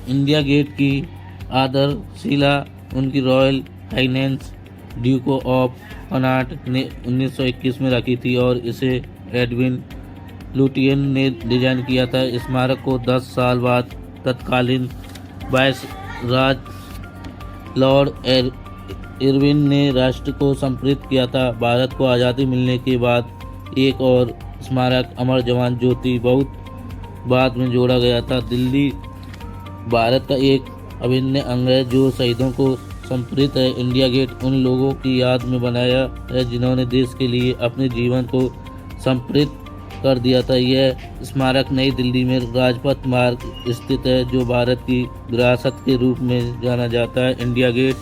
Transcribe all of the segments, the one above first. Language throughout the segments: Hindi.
इंडिया गेट की आधारशिला उनकी royal highness duke of Connaught ने 1921 में रखी थी और इसे एडविन लुटियन ने डिजाइन किया था। स्मारक को 10 साल बाद तत्कालीन वायसराय लॉर्ड इरविन ने राष्ट्र को समर्पित किया था। भारत को आज़ादी मिलने के बाद एक और स्मारक अमर जवान ज्योति बहुत बाद में जोड़ा गया था। दिल्ली भारत का एक अभिन्न अंग है जो शहीदों को समर्पित है। इंडिया गेट उन लोगों की याद में बनाया है जिन्होंने देश के लिए अपने जीवन को समर्पित कर दिया था। यह स्मारक नई दिल्ली में राजपथ मार्ग स्थित है जो भारत की विरासत के रूप में जाना जाता है। इंडिया गेट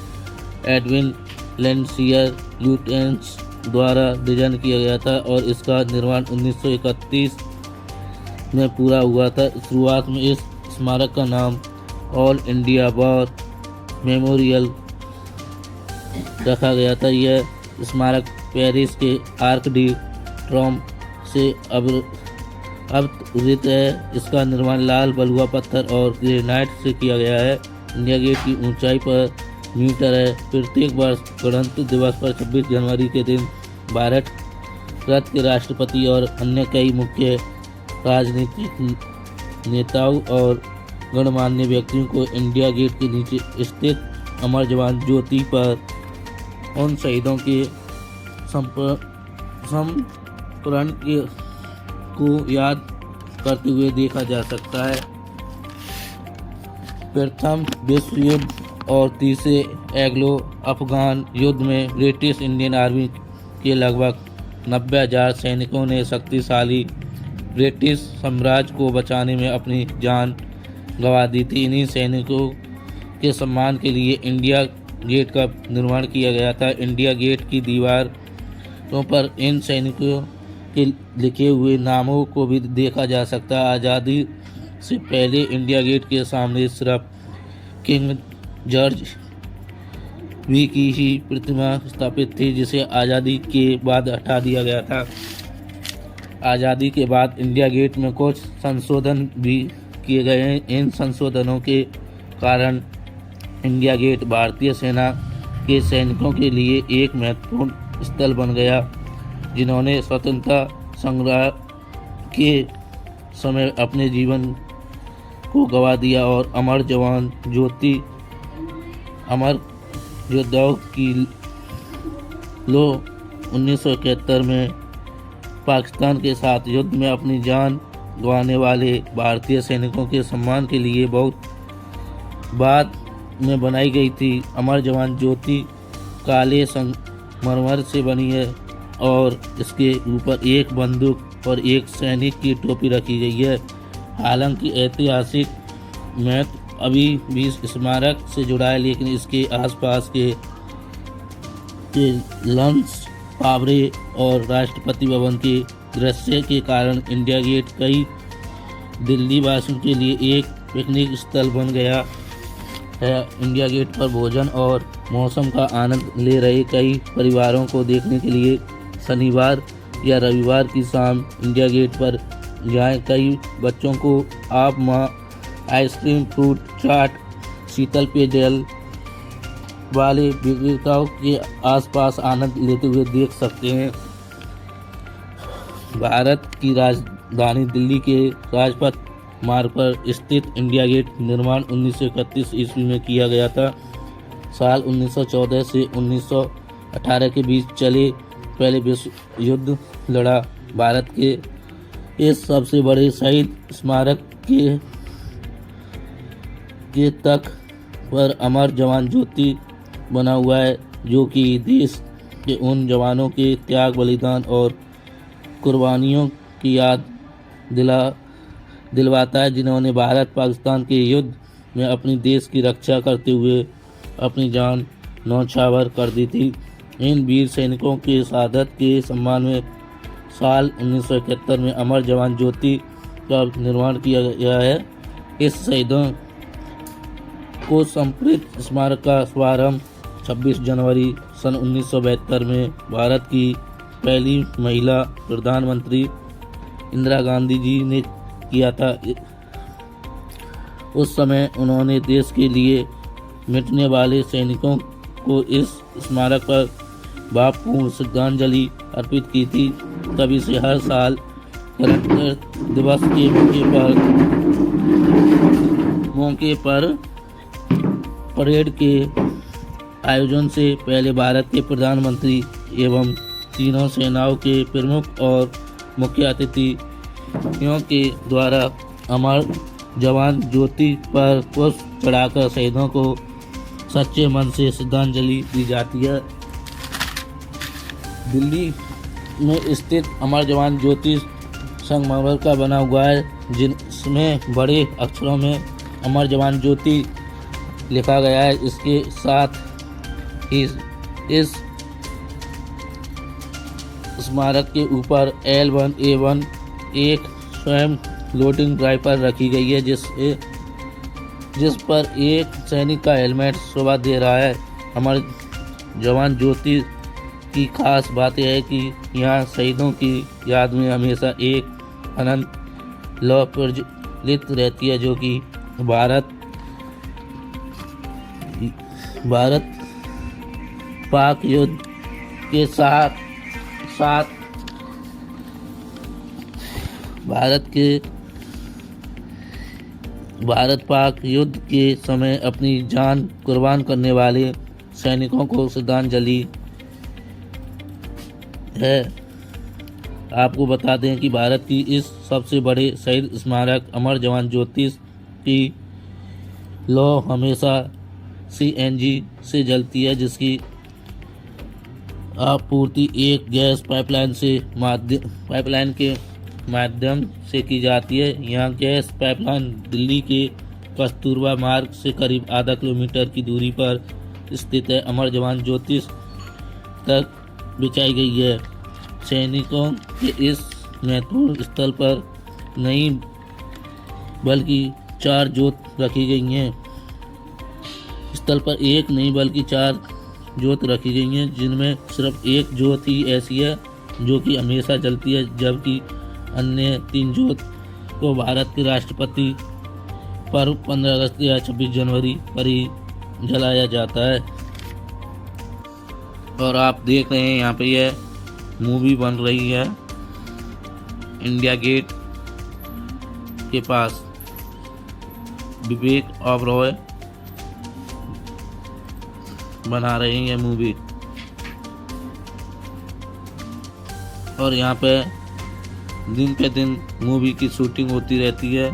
एडविन लेंसियर ल्यूटेंस द्वारा डिजाइन किया गया था और इसका निर्माण 1931 में पूरा हुआ था। शुरुआत में इस स्मारक का नाम ऑल इंडिया वॉर मेमोरियल रखा गया था। यह स्मारक पेरिस के आर्क डी ट्रॉम से अवतरित है। इसका निर्माण लाल बलुआ पत्थर और ग्रेनाइट से किया गया है। इंडिया गेट की ऊंचाई पर मीटर है। प्रत्येक वर्ष गणतंत्र दिवस पर 26 जनवरी के दिन भारत रत्न के राष्ट्रपति और अन्य कई मुख्य राजनीतिक नेताओं और गणमान्य व्यक्तियों को इंडिया गेट के नीचे स्थित अमर जवान ज्योति पर उन शहीदों के समर्पण को याद करते हुए देखा जा सकता है। प्रथम विश्व युद्ध और तीसरे एंग्लो अफगान युद्ध में ब्रिटिश इंडियन आर्मी के लगभग 90,000 सैनिकों ने शक्तिशाली ब्रिटिश साम्राज्य को बचाने में अपनी जान गंवा दी थी। इन्हीं सैनिकों के सम्मान के लिए इंडिया गेट का निर्माण किया गया था। इंडिया गेट की दीवारों पर इन सैनिकों के लिखे हुए नामों को भी देखा जा सकता है। आज़ादी से पहले इंडिया गेट के सामने सिर्फ किंग जॉर्ज वी की ही प्रतिमा स्थापित थी जिसे आज़ादी के बाद हटा दिया गया था। आज़ादी के बाद इंडिया गेट में कुछ संशोधन भी किए गए हैं। इन संशोधनों के कारण इंडिया गेट भारतीय सेना के सैनिकों के लिए एक महत्वपूर्ण स्थल बन गया जिन्होंने स्वतंत्रता संग्राम के समय अपने जीवन को गंवा दिया और अमर जवान ज्योति अमर योद्धाओं की लो 1971 में पाकिस्तान के साथ युद्ध में अपनी जान गंवाने वाले भारतीय सैनिकों के सम्मान के लिए बहुत बाद में बनाई गई थी। अमर जवान ज्योति काले संगमरमर से बनी है और इसके ऊपर एक बंदूक और एक सैनिक की टोपी रखी गई है। हालांकि ऐतिहासिक महत्व अभी भी स्मारक से जुड़ा है लेकिन इसके आसपास के लंस पावरे और राष्ट्रपति भवन के दृश्य के कारण इंडिया गेट कई दिल्ली वासियों के लिए एक पिकनिक स्थल बन गया है। इंडिया गेट पर भोजन और मौसम का आनंद ले रहे कई परिवारों को देखने के लिए शनिवार या रविवार की शाम इंडिया गेट पर जाएं। कई बच्चों को आप वहाँ आइसक्रीम, फ्रूट चाट, शीतल पेयजल वाले विक्रेताओं के आसपास आनंद लेते हुए देख सकते हैं। भारत की राजधानी दिल्ली के राजपथ मार्ग पर स्थित इंडिया गेट निर्माण 1931 ईस्वी में किया गया था। साल 1914 से 1918 के बीच चले पहले विश्व युद्ध लड़ा। भारत के इस सबसे बड़े शहीद स्मारक के तक पर अमर जवान ज्योति बना हुआ है जो कि देश के उन जवानों के त्याग, बलिदान और कुर्बानियों की याद दिलवाता है जिन्होंने भारत पाकिस्तान के युद्ध में अपनी देश की रक्षा करते हुए अपनी जान न्यौछावर कर दी थी। इन वीर सैनिकों के शहादत के सम्मान में साल 1971 में अमर जवान ज्योति का निर्माण किया गया है। इस शहीदों को समर्पित स्मारक का शुभारंभ 26 जनवरी सन 1972 में भारत की पहली महिला प्रधानमंत्री इंदिरा गांधी जी ने किया था। उस समय उन्होंने देश के लिए मिटने वाले सैनिकों को इस स्मारक पर भावपूर्ण श्रद्धांजलि अर्पित की थी। तभी से हर साल गणतंत्र दिवस के मौके पर परेड के आयोजन से पहले भारत के प्रधानमंत्री एवं तीनों सेनाओं के प्रमुख और मुख्य अतिथियों के द्वारा अमर जवान ज्योति पर पुष्प चढ़ाकर शहीदों को सच्चे मन से श्रद्धांजलि दी जाती है। दिल्ली में स्थित अमर जवान ज्योति संगमरमर का बना हुआ है, जिसमें बड़े अक्षरों में अमर जवान ज्योति लिखा गया है। इसके साथ ही इस स्मारक के ऊपर L1A1 एक स्वयं लोडिंग राइफल रखी गई है, जिस पर एक सैनिक का हेलमेट शोभा दे रहा है। अमर जवान ज्योति की खास बात यह है कि यहाँ शहीदों की याद में हमेशा एक अनंत लौ प्रज्वलित रहती है, जो कि भारत पाक युद्ध के साथ भारत पाक युद्ध के समय अपनी जान कुर्बान करने वाले सैनिकों को श्रद्धांजलि है। आपको बता दें कि भारत की इस सबसे बड़े शहीद स्मारक अमर जवान ज्योति की लौ हमेशा CNG से जलती है, जिसकी आपूर्ति एक गैस पाइपलाइन के माध्यम से की जाती है। यह गैस पाइपलाइन दिल्ली के कस्तूरबा मार्ग से करीब आधा किलोमीटर की दूरी पर स्थित है। अमर जवान ज्योति तक बिछाई गई है। सैनिकों के इस महत्वपूर्ण स्थल पर नहीं बल्कि 4 ज्योत रखी गई हैं। स्थल पर एक नहीं बल्कि 4 ज्योत रखी गई हैं, जिनमें सिर्फ एक ज्योत ही ऐसी है जो कि हमेशा जलती है, जबकि अन्य 3 ज्योत को भारत के राष्ट्रपति पर्व 15 अगस्त या 26 जनवरी पर ही जलाया जाता है। और आप देख रहे हैं यहाँ पे यह मूवी बन रही है इंडिया गेट के पास। विवेक ओबरॉय बना रहे हैं यह मूवी, और यहाँ पे दिन पे दिन मूवी की शूटिंग होती रहती है।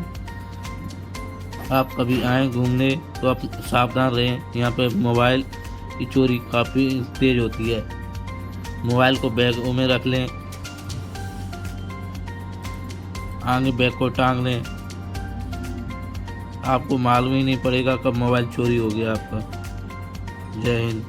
आप कभी आएँ घूमने तो आप सावधान रहें। यहाँ पे मोबाइल की चोरी काफ़ी तेज होती है। मोबाइल को बैगों में रख लें, आगे बैग को टांग लें, आपको मालूम ही नहीं पड़ेगा कब मोबाइल चोरी हो गया आपका। जय हिंद।